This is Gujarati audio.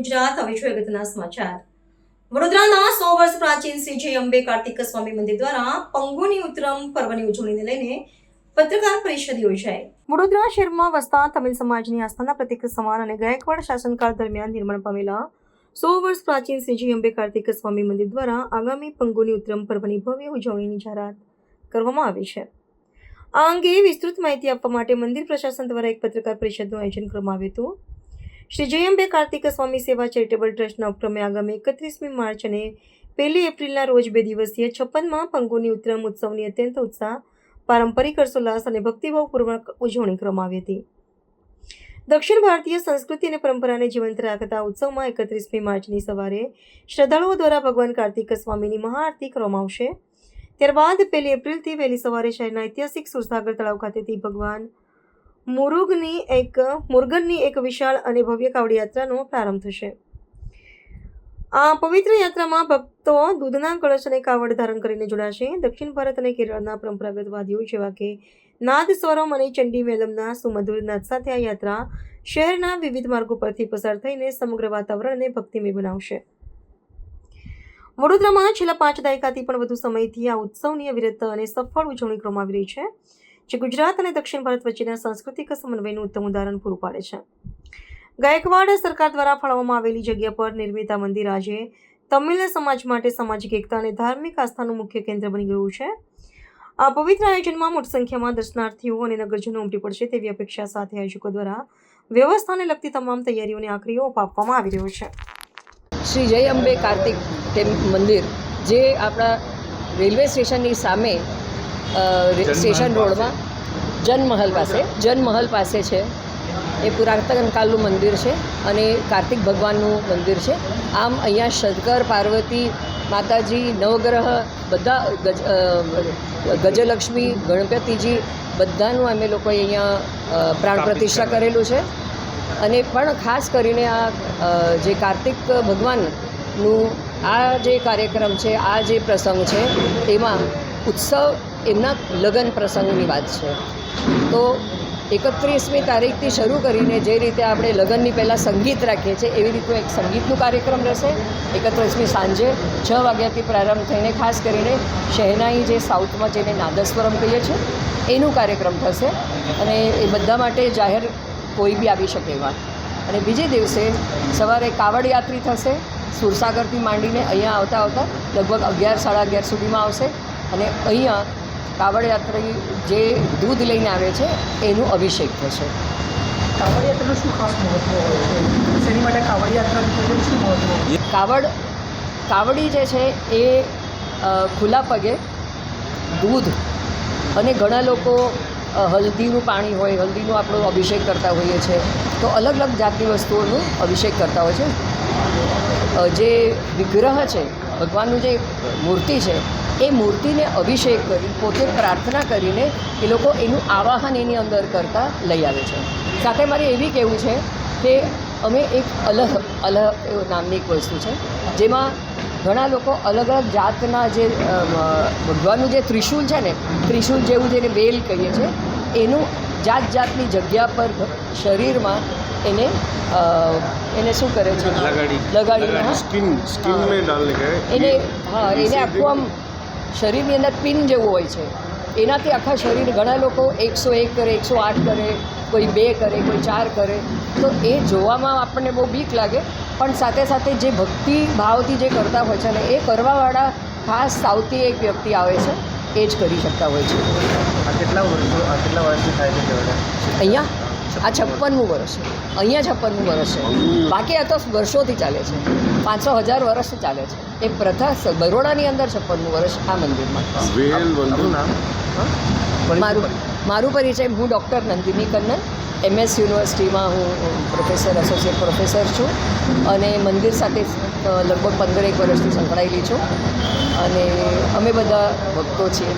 ગુજરાત હવે છે અગત્યના સમાચાર। વડોદરાના 100 વર્ષ પ્રાચીન શ્રી જય અંબે કાર્તિક સ્વામી મંદિર દ્વારા પંગુની ઉત્તરમ પર્વની ઉજવણીને લઈને પત્રકાર પરિષદ યોજાઈ। વડોદરા શહેરમાં વસતા તમિલ સમાજની આસ્થાના પ્રતીક સમાન અને ગાયકવાડ શાસનકાળ દરમિયાન નિર્માણ પામેલા 100 વર્ષ પ્રાચીન શ્રી જય અંબે કાર્તિક સ્વામી મંદિર દ્વારા આગામી પંગુની ઉત્તરમ પર્વની ભવ્ય ઉજવણીની જાહેરાત કરવામાં આવી છે। આ અંગે વિસ્તૃત માહિતી આપવા માટે મંદિર પ્રશાસન દ્વારા એક પત્રકાર પરિષદનું આયોજન કરવામાં આવ્યું હતું। શ્રી જય અંબે કાર્તિક સ્વામી સેવા ચેરિટેબલ ટ્રસ્ટના ઉપક્રમે આગામી 31મી માર્ચ અને 1 એપ્રિલના રોજ 2 દિવસીય 56માં પંગુની ઉત્તરમ ઉત્સવની અત્યંત ઉત્સાહ, પારંપરિક હર્ષોલ્લાસ અને ભક્તિભાવપૂર્વક ઉજવણી કરવામાં આવી હતી। દક્ષિણ ભારતીય સંસ્કૃતિ અને પરંપરાને જીવંત રાખતા ઉત્સવમાં 31મી માર્ચની સવારે શ્રદ્ધાળુઓ દ્વારા ભગવાન કાર્તિક સ્વામીની મહાઆરતી કરવામાં આવશે। ત્યારબાદ 1 એપ્રિલથી વહેલી સવારે શહેરના ઐતિહાસિક સુરસાગર તળાવ ખાતેથી ભગવાન મુરુગનની એક વિશાળ અને ભવ્ય કાવડ યાત્રાનો પ્રારંભ થશે। આ પવિત્ર યાત્રામાં ભક્તો દૂધના કળશ અને કાવડ ધારણ કરીને જોડાશે। દક્ષિણ ભારત અને કેરળના પરંપરાગત વાદ્યો જેવા કે નાદ સ્વરમ અને ચંડી મેલમના સુમધુર નાદ સાથે આ યાત્રા શહેરના વિવિધ માર્ગો પરથી પસાર થઈને સમગ્ર વાતાવરણને ભક્તિમય બનાવશે। વડોદરામાં છેલ્લા 5 દાયકાથી પણ વધુ સમયથી આ ઉત્સવની અવિરત અને સફળ ઉજવણી કરવામાં આવી રહી છે, જે ગુજરાત અને દક્ષિણ ભારત વચ્ચેના સાંસ્કૃતિક સમન્વયનું ઉત્તમ ઉદાહરણ પૂરું પાડે છે। ગાયકવાડ સરકાર દ્વારા ફાળવવામાં આવેલી જગ્યા પર નિર્મિત આ મંદિર આજે તમિલ સમાજ માટે સામાજિક એકતા અને ધાર્મિક આસ્થાનું મુખ્ય કેન્દ્ર બની ગયું છે। આ પવિત્ર આયોજનમાં મોટી સંખ્યામાં દર્શનાર્થીઓ અને નગરજનો ઉમટી પડશે તેવી અપેક્ષા સાથે આયોજકો દ્વારા વ્યવસ્થાને લગતી તમામ તૈયારીઓને આખરી ઓપ આપવામાં આવી રહ્યો છે। શ્રી જય અંબે કાર્તિક મંદિર જે આપણા રેલવે સ્ટેશનની સામે સ્ટેશન રોડમાં જનમહલ પાસે છે। એ પુરાતન કાળનું મંદિર છે અને કાર્તિક ભગવાનનું મંદિર છે। આમ અહીંયા શંકર, પાર્વતી, માતાજી, નવગ્રહ બધા ગજલક્ષ્મી, ગણપતિજી બધાનું અમે લોકોએ અહીંયા પ્રાણ પ્રતિષ્ઠા કરેલું છે। અને પણ ખાસ કરીને આ જે કાર્તિક ભગવાનનું આ જે કાર્યક્રમ છે, આ જે પ્રસંગ છે, એમાં ઉત્સવ એમના લગ્ન પ્રસંગની વાત છે। તો 31મી તારીખથી શરૂ કરીને જે રીતે આપણે લગ્નની પહેલાં સંગીત રાખીએ છીએ એવી રીતનું એક સંગીતનું કાર્યક્રમ રહેશે। 31મી સાંજે 6 વાગ્યાથી પ્રારંભ થઈને ખાસ કરીને શહેનાઈ જે સાઉથમાં જેને નાદસ્વરમ કહીએ છીએ એનું કાર્યક્રમ થશે અને એ બધા માટે જાહેર કોઈ બી આવી શકે એવા। અને બીજે દિવસે સવારે કાવડ યાત્રી થશે, સુરસાગરથી માંડીને અહીંયા આવતા લગભગ 11-11:30 સુધીમાં આવશે અને અહીંયા કાવડ યાત્રી જે દૂધ લઈને આવે છે એનું અભિષેક થશે। કાવડ યાત્રાનું શું ખાસ મહત્વ હોય છે? શેની માટે કાવડ યાત્રાનું શું મહત્વ? કાવડી જે છે એ ખુલ્લા પગે દૂધ અને ઘણા લોકો હલ્દીનું પાણી હોય, હલ્દીનો આપણો અભિષેક કરતા હોઈએ છીએ, તો અલગ અલગ જાતની વસ્તુઓનું અભિષેક કરતા હોય છે। જે વિગ્રહ છે, ભગવાનનું જે મૂર્તિ છે, એ મૂર્તિને અભિષેક કરી પોતે પ્રાર્થના કરીને એ લોકો એનું આવાહન એની અંદર કરતાં લઈ આવે છે। સાથે મારે એવી કહેવું છે કે અમે એક અલહ નામની એક વસ્તુ છે જેમાં ઘણા લોકો અલગ અલગ જાતના જે ભગવાનનું જે ત્રિશૂલ છે ને, ત્રિશૂલ જેવું જેને બેલ કહીએ છીએ, એનું જાતની જગ્યા પર શરીરમાં એને શું કરે છે, લગાડીને એને આખું આમ શરીરની અંદર પિન જેવું હોય છે, એનાથી આખા શરીર ઘણા લોકો 101 કરે, 108 કરે, કોઈ 2 કરે, કોઈ 4 કરે, તો એ જોવામાં આપણને બહુ બીક લાગે, પણ સાથે સાથે જે ભક્તિ ભાવથી જે કરતા હોય છે ને એ કરવાવાળા ખાસ સાઉથી એક વ્યક્તિ આવે છે, એ જ કરી શકતા હોય છે। કેટલા વર્ષથી થાય છે? અહીંયા આ 56મું વર્ષ છે, અહીંયા 56મું વર્ષ છે, બાકી આ તો વર્ષોથી ચાલે છે, 500,000 વર્ષથી ચાલે છે। એ પ્રથા બરોડાની અંદર 56મું વર્ષ આ મંદિરમાં। મારું પરિચય, હું ડૉક્ટર નંદિની કન્નન, MS યુનિવર્સિટીમાં હું એસોસિએટ પ્રોફેસર છું અને મંદિર સાથે લગભગ 15 વર્ષથી સંકળાયેલી છું અને અમે બધા ભક્તો છીએ।